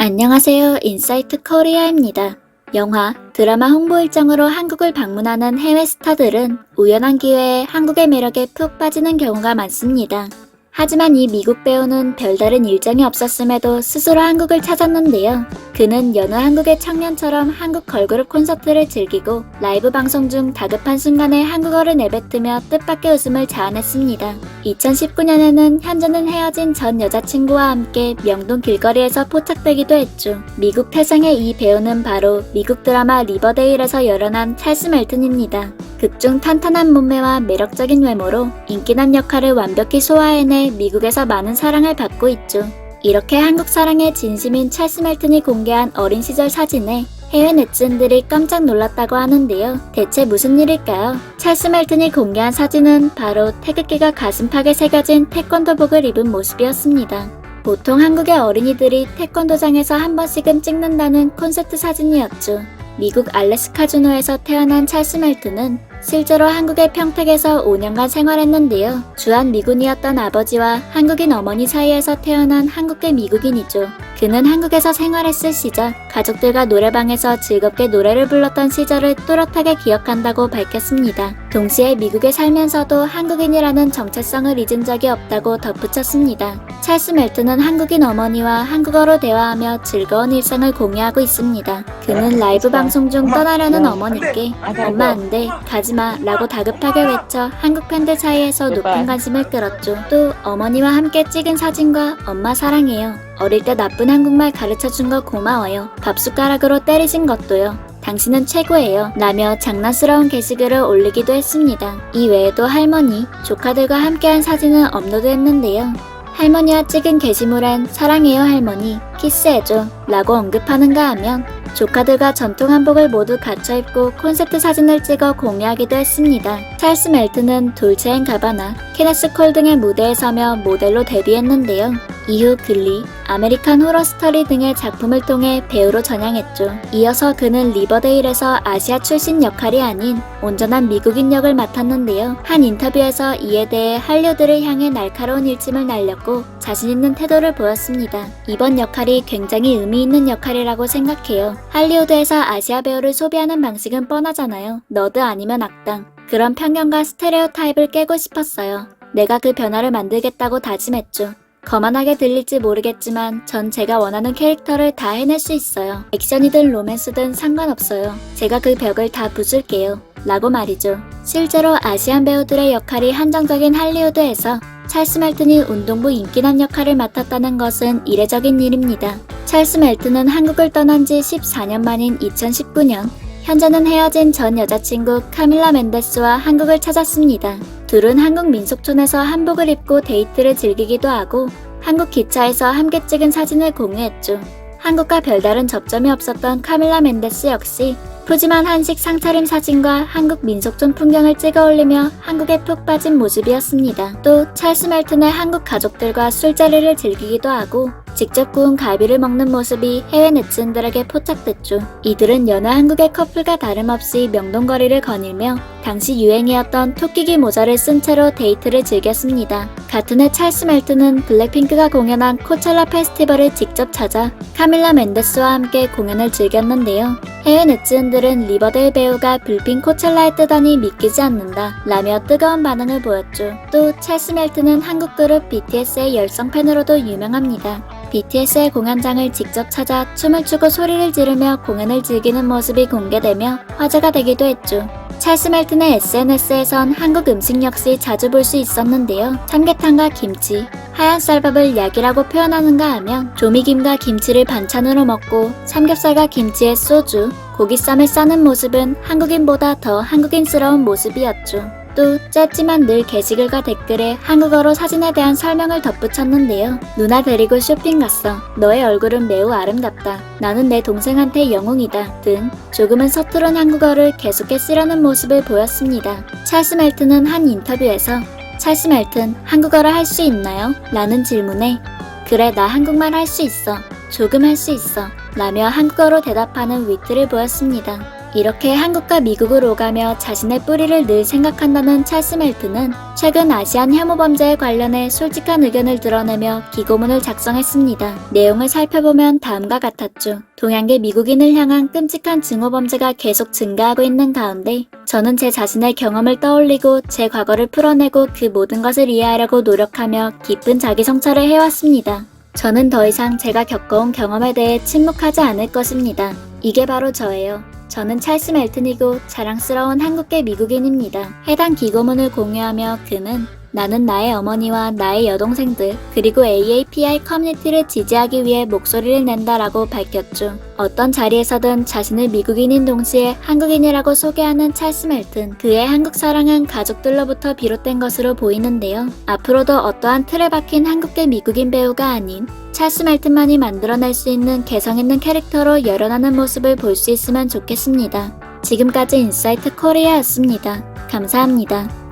안녕하세요. 인사이트 코리아입니다. 영화, 드라마 홍보 일정으로 한국을 방문하는 해외 스타들은 우연한 기회에 한국의 매력에 푹 빠지는 경우가 많습니다. 하지만 이 미국 배우는 별다른 일정이 없었음에도 스스로 한국을 찾았는데요. 그는 여느 한국의 청년처럼 한국 걸그룹 콘서트를 즐기고 라이브 방송 중 다급한 순간에 한국어를 내뱉으며 뜻밖의 웃음을 자아냈습니다. 2019년에는 현재는 헤어진 전 여자친구와 함께 명동 길거리에서 포착되기도 했죠. 미국 태생의 이 배우는 바로 미국 드라마 리버데일에서 열연한 찰스 멜튼입니다. 극중 탄탄한 몸매와 매력적인 외모로 인기남 역할을 완벽히 소화해내 미국에서 많은 사랑을 받고 있죠. 이렇게 한국 사랑에 진심인 찰스 멜튼이 공개한 어린 시절 사진에 해외 네티즌들이 깜짝 놀랐다고 하는데요. 대체 무슨 일일까요? 찰스 멜튼이 공개한 사진은 바로 태극기가 가슴팍에 새겨진 태권도복을 입은 모습이었습니다. 보통 한국의 어린이들이 태권도장에서 한 번씩은 찍는다는 콘셉트 사진이었죠. 미국 알래스카 주노에서 태어난 찰스 멜튼은 실제로 한국의 평택에서 5년간 생활했는데요. 주한 미군이었던 아버지와 한국인 어머니 사이에서 태어난 한국계 미국인이죠. 그는 한국에서 생활했을 시절 가족들과 노래방에서 즐겁게 노래를 불렀던 시절을 또렷하게 기억한다고 밝혔습니다. 동시에 미국에 살면서도 한국인이라는 정체성을 잊은 적이 없다고 덧붙였습니다. 찰스 멜튼은 한국인 어머니와 한국어로 대화하며 즐거운 일상을 공유하고 있습니다. 그는 라이브 방송 중 떠나려는 어머니께 엄마 안 돼, 가지마 라고 다급하게 외쳐 한국 팬들 사이에서 높은 관심을 끌었죠. 또 어머니와 함께 찍은 사진과 엄마 사랑해요. 어릴 때 나쁜 한국말 가르쳐준 거 고마워요. 밥숟가락으로 때리신 것도요. 당신은 최고예요. 라며 장난스러운 게시글을 올리기도 했습니다. 이 외에도 할머니, 조카들과 함께한 사진을 업로드했는데요. 할머니와 찍은 게시물엔 사랑해요 할머니, 키스해줘 라고 언급하는가 하면 조카들과 전통 한복을 모두 갖춰 입고 콘셉트 사진을 찍어 공유하기도 했습니다. 찰스 멜튼은 돌체 앤 가바나, 케네스 콜 등의 무대에 서며 모델로 데뷔했는데요. 이후 글리, 아메리칸 호러 스토리 등의 작품을 통해 배우로 전향했죠. 이어서 그는 리버데일에서 아시아 출신 역할이 아닌 온전한 미국인 역을 맡았는데요. 한 인터뷰에서 이에 대해 할리우드를 향해 날카로운 일침을 날렸고 자신 있는 태도를 보였습니다. 이번 역할이 굉장히 의미 있는 역할이라고 생각해요. 할리우드에서 아시아 배우를 소비하는 방식은 뻔하잖아요. 너드 아니면 악당. 그런 편견과 스테레오타입을 깨고 싶었어요. 내가 그 변화를 만들겠다고 다짐했죠. 거만하게 들릴지 모르겠지만 전 제가 원하는 캐릭터를 다 해낼 수 있어요. 액션이든 로맨스든 상관없어요. 제가 그 벽을 다 부술게요. 라고 말이죠. 실제로 아시안 배우들의 역할이 한정적인 할리우드에서 찰스 멜튼이 운동부 인기남 역할을 맡았다는 것은 이례적인 일입니다. 찰스 멜튼은 한국을 떠난 지 14년 만인 2019년 현재는 헤어진 전 여자친구 카밀라 멘데스와 한국을 찾았습니다. 둘은 한국 민속촌에서 한복을 입고 데이트를 즐기기도 하고 한국 기차에서 함께 찍은 사진을 공유했죠. 한국과 별다른 접점이 없었던 카밀라 멘데스 역시 푸짐한 한식 상차림 사진과 한국 민속촌 풍경을 찍어 올리며 한국에 푹 빠진 모습이었습니다. 또 찰스 멜튼의 한국 가족들과 술자리를 즐기기도 하고 직접 구운 갈비를 먹는 모습이 해외 네티즌들에게 포착됐죠. 이들은 여느 한국의 커플과 다름없이 명동거리를 거닐며 당시 유행이었던 토끼기 모자를 쓴 채로 데이트를 즐겼습니다. 같은 해 찰스 멜튼은 블랙핑크가 공연한 코첼라 페스티벌을 직접 찾아 카밀라 멘데스와 함께 공연을 즐겼는데요. 해외 네티즌들은 리버데일 배우가 블핑 코첼라에 뜨다니 믿기지 않는다 라며 뜨거운 반응을 보였죠. 또 찰스 멜튼은 한국 그룹 BTS의 열성 팬으로도 유명합니다. BTS의 공연장을 직접 찾아 춤을 추고 소리를 지르며 공연을 즐기는 모습이 공개되며 화제가 되기도 했죠. 찰스 멜튼의 SNS에선 한국 음식 역시 자주 볼 수 있었는데요. 삼계탕과 김치, 하얀 쌀밥을 약이라고 표현하는가 하면 조미김과 김치를 반찬으로 먹고 삼겹살과 김치에 소주, 고기쌈을 싸는 모습은 한국인보다 더 한국인스러운 모습이었죠. 또 짧지만 늘 게시글과 댓글에 한국어로 사진에 대한 설명을 덧붙였는데요. 누나 데리고 쇼핑 갔어. 너의 얼굴은 매우 아름답다. 나는 내 동생한테 영웅이다. 등 조금은 서투른 한국어를 계속해 쓰려는 모습을 보였습니다. 찰스 멜튼은 한 인터뷰에서 찰스 멜튼, 한국어를 할 수 있나요? 라는 질문에 그래 나 한국말 할 수 있어. 조금 할 수 있어. 라며 한국어로 대답하는 위트를 보였습니다. 이렇게 한국과 미국을 오가며 자신의 뿌리를 늘 생각한다는 찰스 멜튼은 최근 아시안 혐오 범죄에 관련해 솔직한 의견을 드러내며 기고문을 작성했습니다. 내용을 살펴보면 다음과 같았죠. 동양계 미국인을 향한 끔찍한 증오 범죄가 계속 증가하고 있는 가운데 저는 제 자신의 경험을 떠올리고 제 과거를 풀어내고 그 모든 것을 이해하려고 노력하며 깊은 자기 성찰을 해왔습니다. 저는 더 이상 제가 겪어온 경험에 대해 침묵하지 않을 것입니다. 이게 바로 저예요. 저는 찰스 멜튼이고 자랑스러운 한국계 미국인입니다. 해당 기고문을 공유하며 그는 나는 나의 어머니와 나의 여동생들 그리고 AAPI 커뮤니티를 지지하기 위해 목소리를 낸다라고 밝혔죠. 어떤 자리에서든 자신을 미국인인 동시에 한국인이라고 소개하는 찰스 멜튼. 그의 한국 사랑은 가족들로부터 비롯된 것으로 보이는데요. 앞으로도 어떠한 틀에 박힌 한국계 미국인 배우가 아닌 찰스 멜튼만이 만들어낼 수 있는 개성 있는 캐릭터로 열어나는 모습을 볼 수 있으면 좋겠습니다. 지금까지 인사이트 코리아였습니다. 감사합니다.